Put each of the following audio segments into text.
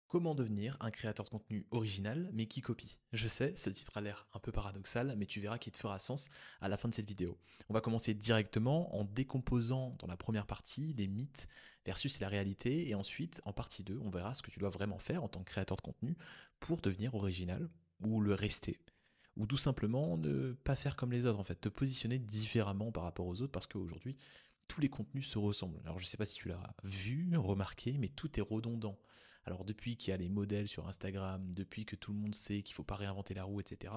Comment devenir un créateur de contenu original mais qui copie? Je sais, ce titre a l'air un peu paradoxal, mais tu verras qu'il te fera sens à la fin de cette vidéo. On va commencer directement en décomposant dans la première partie les mythes versus la réalité, et ensuite en partie 2, on verra ce que tu dois vraiment faire en tant que créateur de contenu pour devenir original ou le rester. Ou tout simplement ne pas faire comme les autres, en fait, te positionner différemment par rapport aux autres parce qu'aujourd'hui, tous les contenus se ressemblent. Alors je ne sais pas si tu l'as vu, remarqué, mais tout est redondant. Alors depuis qu'il y a les modèles sur Instagram, depuis que tout le monde sait qu'il ne faut pas réinventer la roue, etc.,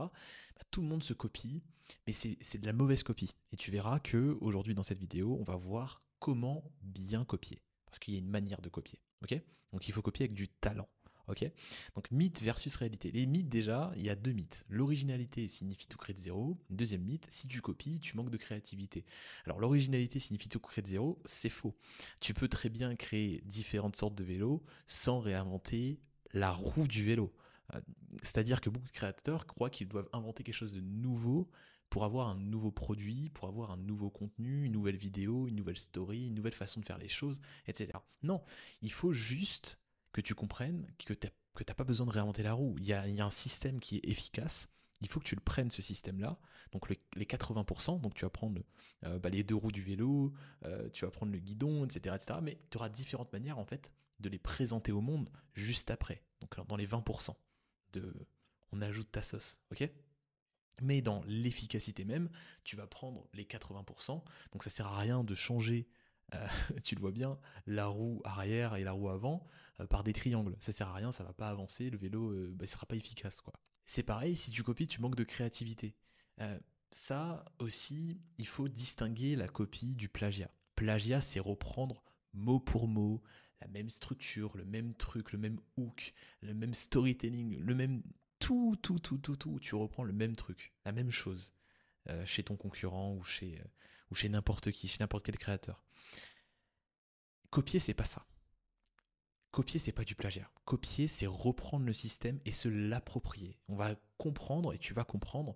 tout le monde se copie, mais c'est de la mauvaise copie. Et tu verras que aujourd'hui dans cette vidéo, on va voir comment bien copier. Parce qu'il y a une manière de copier. Ok? Donc il faut copier avec du talent. Ok? Donc mythe versus réalité. Les mythes déjà, il y a deux mythes. L'originalité signifie tout créer de zéro. Deuxième mythe, si tu copies, tu manques de créativité. Alors l'originalité signifie tout créer de zéro, c'est faux. Tu peux très bien créer différentes sortes de vélos sans réinventer la roue du vélo. Euh, C'est-à-dire que beaucoup de créateurs croient qu'ils doivent inventer quelque chose de nouveau pour avoir un nouveau produit, pour avoir un nouveau contenu, une nouvelle vidéo, une nouvelle story, une nouvelle façon de faire les choses, etc. Non, il faut juste que tu comprennes que tu n'as pas besoin de réinventer la roue. Il y a un système qui est efficace. Il faut que tu le prennes, ce système-là. Donc les 80%, donc tu vas prendre les deux roues du vélo, tu vas prendre le guidon, etc. etc. Mais tu auras différentes manières en fait de les présenter au monde juste après. Donc alors, dans les 20%, on ajoute ta sauce, ok? Mais dans l'efficacité même, tu vas prendre les 80%. Donc ça sert à rien de changer, euh, tu le vois bien, la roue arrière et la roue avant par des triangles. Ça sert à rien, ça va pas avancer, le vélo ne sera pas efficace, quoi. C'est pareil, si tu copies, tu manques de créativité. Euh, Ça aussi, il faut distinguer la copie du plagiat. Plagiat, c'est reprendre mot pour mot la même structure, le même truc, le même hook, le même storytelling, le même tout. Tu reprends le même truc, la même chose chez ton concurrent ou chez n'importe qui, chez n'importe quel créateur. Copier, c'est pas ça. Copier, c'est pas du plagiat. Copier, c'est reprendre le système et se l'approprier. On va comprendre et tu vas comprendre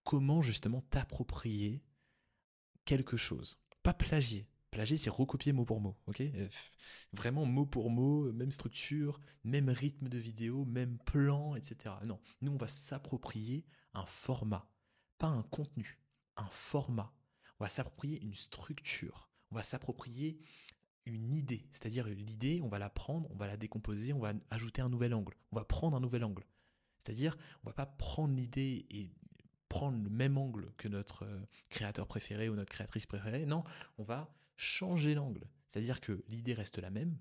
comment justement t'approprier quelque chose. Pas plagier. Plagier, c'est recopier mot pour mot, ok? Vraiment mot pour mot, même structure, même rythme de vidéo, même plan, etc. Non, nous on va s'approprier un format, pas un contenu, un format. On va s'approprier une structure, on va s'approprier une idée, c'est-à-dire l'idée, on va la prendre, on va la décomposer, on va ajouter un nouvel angle, on va prendre un nouvel angle. C'est-à-dire, on va pas prendre l'idée et prendre le même angle que notre créateur préféré ou notre créatrice préférée. Non, on va changer l'angle. C'est-à-dire que l'idée reste la même,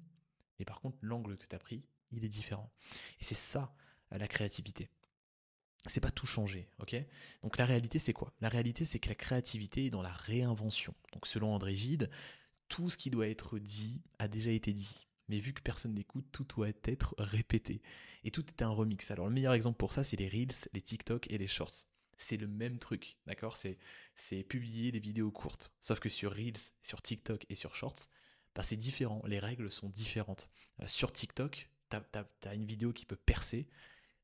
mais par contre, l'angle que tu as pris, il est différent. Et c'est ça, la créativité. C'est pas tout changer, ok? Donc la réalité, c'est quoi? La réalité, c'est que la créativité est dans la réinvention. Donc selon André Gide, tout ce qui doit être dit a déjà été dit. Mais vu que personne n'écoute, tout doit être répété. Et tout est un remix. Alors le meilleur exemple pour ça, c'est les Reels, les TikTok et les Shorts. C'est le même truc, d'accord? C'est publier des vidéos courtes. Sauf que sur Reels, sur TikTok et sur Shorts, bah, c'est différent. Les règles sont différentes. Sur TikTok, t'as une vidéo qui peut percer,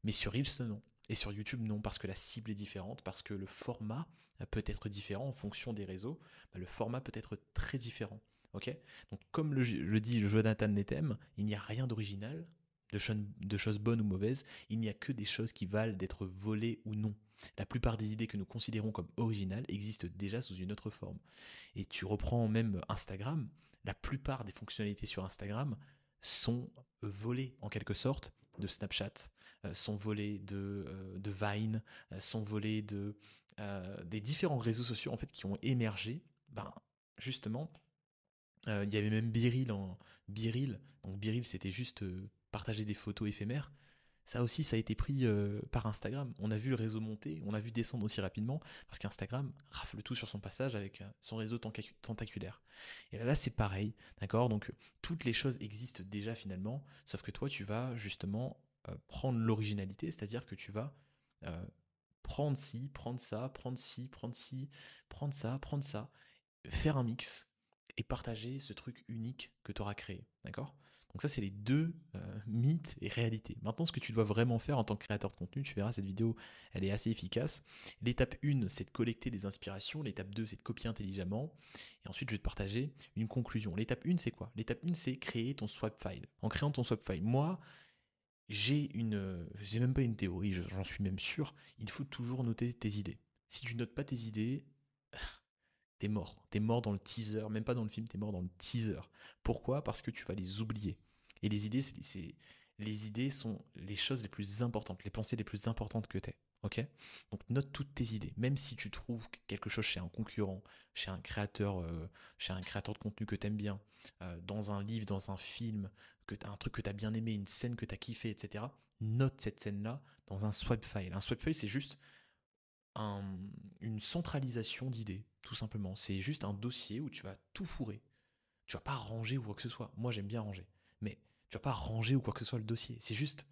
mais sur Reels, non. Et sur YouTube, non, parce que la cible est différente, parce que le format peut être différent en fonction des réseaux. Bah, le format peut être très différent. Ok? Donc, comme le dit Jonathan Lethem, il n'y a rien d'original, de choses bonnes ou mauvaises. Il n'y a que des choses qui valent d'être volées ou non. La plupart des idées que nous considérons comme originales existent déjà sous une autre forme. Et tu reprends même Instagram, la plupart des fonctionnalités sur Instagram sont volées en quelque sorte de Snapchat, sont volées de Vine, sont volées des différents réseaux sociaux en fait qui ont émergé. Ben, justement, il y avait même Biril. Donc Biril, c'était juste partager des photos éphémères. Ça aussi, ça a été pris par Instagram. On a vu le réseau monter, on a vu descendre aussi rapidement, parce qu'Instagram rafle tout sur son passage avec son réseau tentaculaire. Et là, c'est pareil, d'accord? Donc, toutes les choses existent déjà finalement, sauf que toi, tu vas justement prendre l'originalité, c'est-à-dire que tu vas euh, prendre ci, prendre ça, prendre ci, prendre ci, prendre ça, faire un mix et partager ce truc unique que tu auras créé, d'accord? Donc ça, c'est les deux mythes et réalités. Maintenant, ce que tu dois vraiment faire en tant que créateur de contenu, tu verras, cette vidéo, elle est assez efficace. L'étape 1, c'est de collecter des inspirations. L'étape 2, c'est de copier intelligemment. Et ensuite, je vais te partager une conclusion. L'étape 1, c'est quoi? L'étape 1, c'est créer ton swap file. En créant ton swap file, moi, j'ai même pas une théorie, j'en suis même sûr, il faut toujours noter tes idées. Si tu notes pas tes idées, t'es mort. T'es mort dans le teaser, même pas dans le film, t'es mort dans le teaser. Pourquoi? Parce que tu vas les oublier. Et les idées, les idées sont les choses les plus importantes, les pensées les plus importantes que t'aies. Ok? Donc note toutes tes idées. Même si tu trouves quelque chose chez un concurrent, chez un créateur de contenu que t'aimes bien, dans un livre, dans un film, un truc que t'as bien aimé, une scène que t'as kiffé, etc. Note cette scène-là dans un swap file. Un swap file, c'est juste un- une centralisation d'idées, tout simplement. C'est juste un dossier où tu vas tout fourrer. Tu vas pas ranger ou quoi que ce soit. Moi, j'aime bien ranger. Mais tu vas pas ranger ou quoi que ce soit le dossier. C'est juste,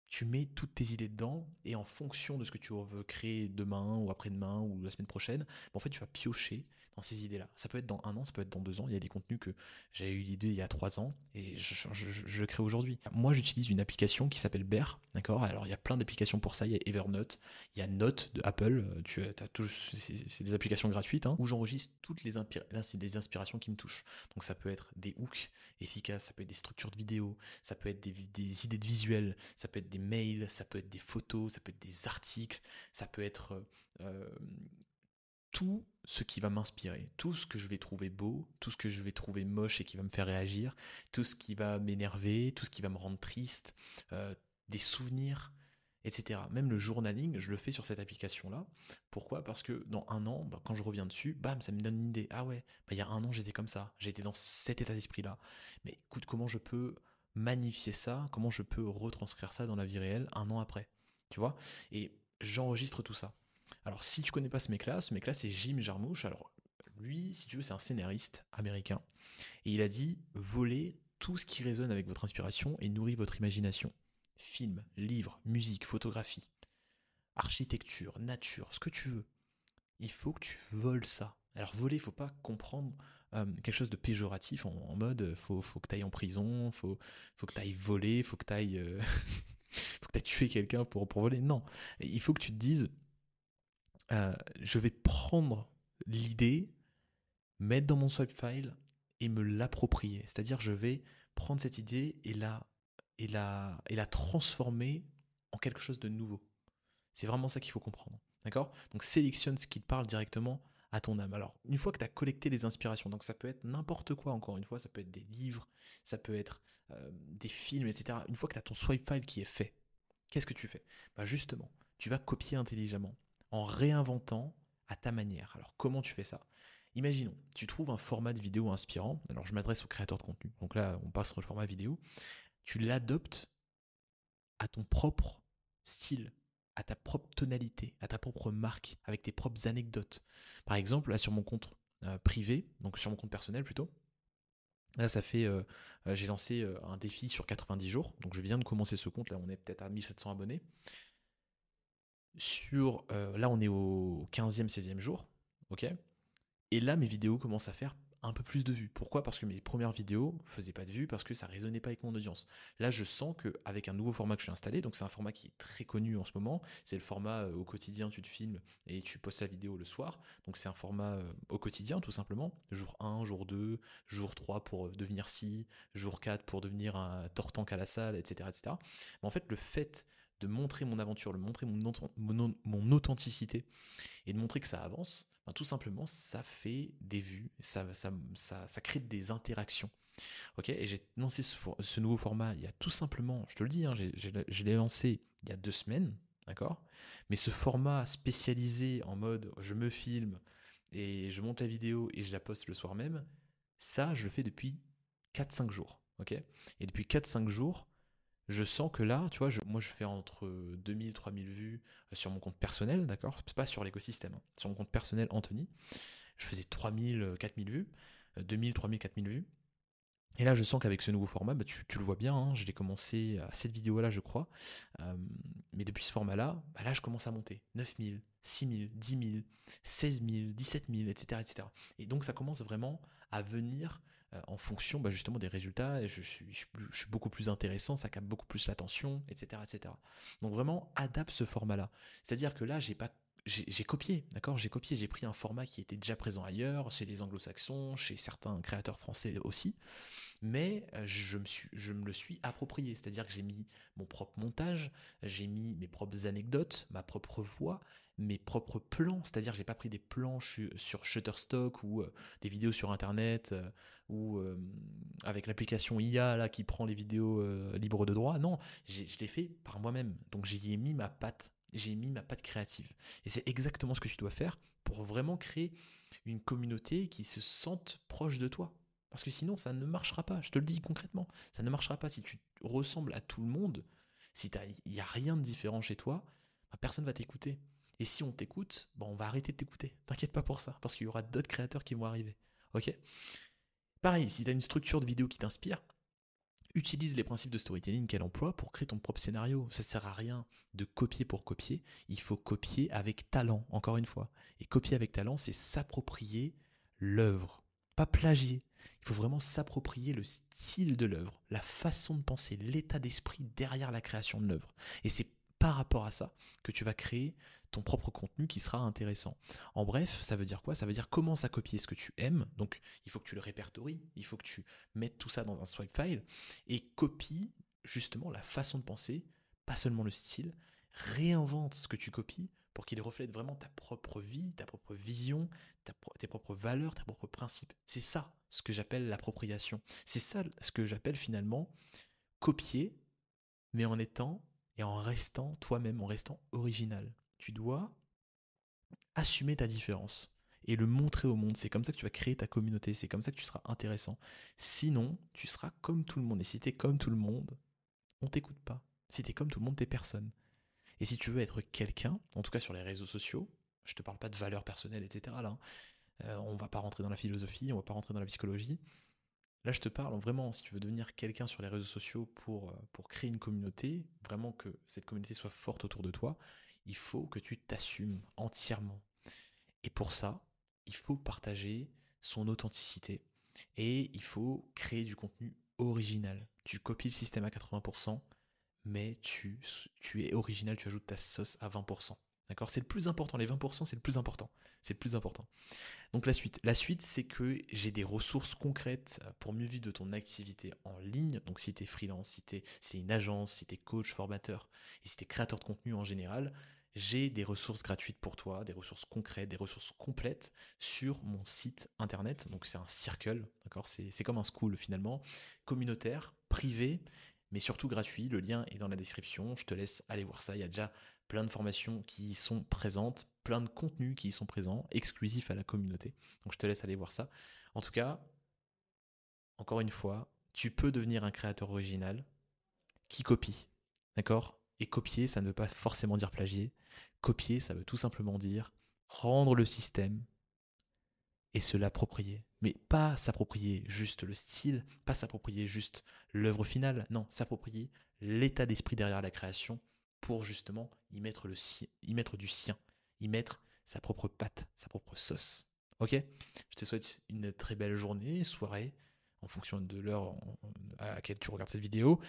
tu mets toutes tes idées dedans et en fonction de ce que tu veux créer demain ou après-demain ou la semaine prochaine, en fait, tu vas piocher dans ces idées-là. Ça peut être dans un an, ça peut être dans 2 ans. Il y a des contenus que j'ai eu l'idée il y a 3 ans et je le crée aujourd'hui. Moi, j'utilise une application qui s'appelle Bear, d'accord? Alors, il y a plein d'applications pour ça. Il y a Evernote, il y a Note de Apple. C'est des applications gratuites hein, où j'enregistre toutes les inspirations qui me touchent. Donc, ça peut être des hooks efficaces, ça peut être des structures de vidéos, ça peut être des idées de visuels, ça peut être des mails, ça peut être des photos, ça peut être des articles, ça peut être euh, tout ce qui va m'inspirer, tout ce que je vais trouver beau, tout ce que je vais trouver moche et qui va me faire réagir, tout ce qui va m'énerver, tout ce qui va me rendre triste, des souvenirs, etc. Même le journaling, je le fais sur cette application-là. Pourquoi? Parce que dans un an, quand je reviens dessus, bam, ça me donne une idée. Ah ouais, il y a un an, j'étais comme ça, j'étais dans cet état d'esprit-là. Mais écoute, comment je peux magnifier ça? Comment je peux retranscrire ça dans la vie réelle un an après? Tu vois? Et j'enregistre tout ça. Alors, si tu connais pas ce mec-là, c'est Jim Jarmusch. Alors, lui, si tu veux, c'est un scénariste américain. Et il a dit, volez tout ce qui résonne avec votre inspiration et nourrit votre imagination. Film, livre, musique, photographie, architecture, nature, ce que tu veux. Il faut que tu voles ça. Alors, voler, il faut pas comprendre quelque chose de péjoratif en mode, faut que tu ailles en prison, faut que tu ailles voler, faut que tu ailles, faut que tu tué quelqu'un pour voler. Non, il faut que tu te dises, je vais prendre l'idée, mettre dans mon swap file et me l'approprier. C'est-à-dire, je vais prendre cette idée et la transformer en quelque chose de nouveau. C'est vraiment ça qu'il faut comprendre. D'accord? Donc, sélectionne ce qui te parle directement à ton âme. Alors, une fois que tu as collecté les inspirations, donc ça peut être n'importe quoi, encore une fois, ça peut être des livres, ça peut être des films, etc. Une fois que tu as ton swipe file qui est fait, qu'est-ce que tu fais? Bah justement, tu vas copier intelligemment en réinventant à ta manière. Alors comment tu fais ça? Imaginons, tu trouves un format de vidéo inspirant. Alors je m'adresse aux créateurs de contenu. Donc là, on passe sur le format vidéo. Tu l'adoptes à ton propre style, à ta propre tonalité, à ta propre marque, avec tes propres anecdotes. Par exemple, là sur mon compte privé, donc sur mon compte personnel plutôt, là, j'ai lancé un défi sur 90 jours. Donc, je viens de commencer ce compte. Là, on est peut-être à 1700 abonnés. Là, on est au 15e, 16e jour. OK? Et là, mes vidéos commencent à faire un peu plus de vues. Pourquoi? Parce que mes premières vidéos ne faisaient pas de vues, parce que ça ne résonnait pas avec mon audience. Là, je sens qu'avec un nouveau format que je suis installé, donc c'est un format qui est très connu en ce moment, c'est le format au quotidien, tu te filmes et tu postes la vidéo le soir. Donc c'est un format au quotidien, tout simplement. Jour 1, jour 2, jour 3 pour devenir ci, jour 4 pour devenir un tortank à la salle, etc. etc. Mais en fait, le fait de montrer mon aventure, de montrer mon authenticité, et de montrer que ça avance, ben, tout simplement, ça fait des vues, ça crée des interactions. Ok, et j'ai lancé ce nouveau format il y a tout simplement, je te le dis, hein, je l'ai lancé il y a 2 semaines, d'accord. Mais ce format spécialisé en mode je me filme et je monte la vidéo et je la poste le soir même, ça, je le fais depuis 4-5 jours. Ok, et depuis 4-5 jours, je sens que là, tu vois, moi je fais entre 2000 3000 vues sur mon compte personnel, d'accord? C'est pas sur l'écosystème, hein. Sur mon compte personnel, Anthony, je faisais 3000 4000 vues, 2000 3000 4000 vues. Et là, je sens qu'avec ce nouveau format, bah, tu le vois bien, hein, je l'ai commencé à cette vidéo-là, je crois. Euh, mais depuis ce format-là, bah là, je commence à monter. 9000, 6000, 10 000, 16 000, 17 000, etc., etc. Et donc, ça commence vraiment à venir en fonction justement des résultats. Et je suis beaucoup plus intéressant, ça capte beaucoup plus l'attention, etc., etc. Donc, vraiment, adapte ce format-là. C'est-à-dire que là, j'ai pas j'ai copié, d'accord? J'ai copié, j'ai pris un format qui était déjà présent ailleurs, chez les anglo-saxons, chez certains créateurs français aussi, mais je me le suis approprié, c'est-à-dire que j'ai mis mon propre montage, j'ai mis mes propres anecdotes, ma propre voix, mes propres plans, c'est-à-dire que j'ai pas pris des plans sur Shutterstock ou des vidéos sur internet ou avec l'application IA là qui prend les vidéos libres de droit. Non, je l'ai fait par moi-même, donc j'y ai mis ma patte. J'ai mis ma patte créative. Et c'est exactement ce que tu dois faire pour vraiment créer une communauté qui se sente proche de toi. Parce que sinon, ça ne marchera pas. Je te le dis concrètement. Ça ne marchera pas si tu ressembles à tout le monde. Si il n'y a rien de différent chez toi, bah, personne ne va t'écouter. Et si on t'écoute, bah, on va arrêter de t'écouter. T'inquiète pas pour ça, parce qu'il y aura d'autres créateurs qui vont arriver. Ok? Pareil, si tu as une structure de vidéo qui t'inspire, utilise les principes de storytelling qu'elle emploie pour créer ton propre scénario. Ça ne sert à rien de copier pour copier. Il faut copier avec talent, encore une fois. Et copier avec talent, c'est s'approprier l'œuvre, pas plagier. Il faut vraiment s'approprier le style de l'œuvre, la façon de penser, l'état d'esprit derrière la création de l'œuvre. Et c'est par rapport à ça que tu vas créer ton propre contenu qui sera intéressant. En bref, ça veut dire quoi? Ça veut dire commence à copier ce que tu aimes. Donc, il faut que tu le répertories, il faut que tu mettes tout ça dans un swipe file et copie justement la façon de penser, pas seulement le style. Réinvente ce que tu copies pour qu'il reflète vraiment ta propre vie, ta propre vision, tes propres valeurs, tes propres principes. C'est ça ce que j'appelle l'appropriation. C'est ça ce que j'appelle finalement copier, mais en étant et en restant toi-même, en restant original. Tu dois assumer ta différence et le montrer au monde. C'est comme ça que tu vas créer ta communauté, c'est comme ça que tu seras intéressant. Sinon, tu seras comme tout le monde. Et si tu es comme tout le monde, on t'écoute pas. Si tu es comme tout le monde, t'es personne. Et si tu veux être quelqu'un, en tout cas sur les réseaux sociaux, je te parle pas de valeurs personnelles, etc. Là, on va pas rentrer dans la philosophie, on va pas rentrer dans la psychologie. Là, je te parle vraiment, si tu veux devenir quelqu'un sur les réseaux sociaux pour créer une communauté, vraiment que cette communauté soit forte autour de toi, il faut que tu t'assumes entièrement. Et pour ça, il faut partager son authenticité et il faut créer du contenu original. Tu copies le système à 80%, mais tu es original, tu ajoutes ta sauce à 20%. D'accord? C'est le plus important, les 20%, c'est le plus important. C'est le plus important. Donc la suite. La suite, c'est que j'ai des ressources concrètes pour mieux vivre de ton activité en ligne. Donc si tu es freelance, si tu es une agence, si tu es coach, formateur, et si tu es créateur de contenu en général, j'ai des ressources gratuites pour toi, des ressources concrètes, des ressources complètes sur mon site internet. Donc c'est un circle, d'accord? C'est comme un school finalement, communautaire, privé, mais surtout gratuit. Le lien est dans la description. Je te laisse aller voir ça. Il y a déjà plein de formations qui y sont présentes, plein de contenus qui y sont présents, exclusifs à la communauté. Donc je te laisse aller voir ça. En tout cas, encore une fois, tu peux devenir un créateur original qui copie. D'accord? Et copier, ça ne veut pas forcément dire plagier. Copier, ça veut tout simplement dire rendre le système et se l'approprier. Mais pas s'approprier juste le style, pas s'approprier juste l'œuvre finale, non, s'approprier l'état d'esprit derrière la création pour justement y mettre, y mettre du sien, y mettre sa propre patte, sa propre sauce. Ok? Je te souhaite une très belle journée, soirée, en fonction de l'heure à laquelle tu regardes cette vidéo.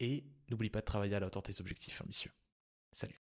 Et n'oublie pas de travailler à la hauteur de tes objectifs ambitieux. Salut.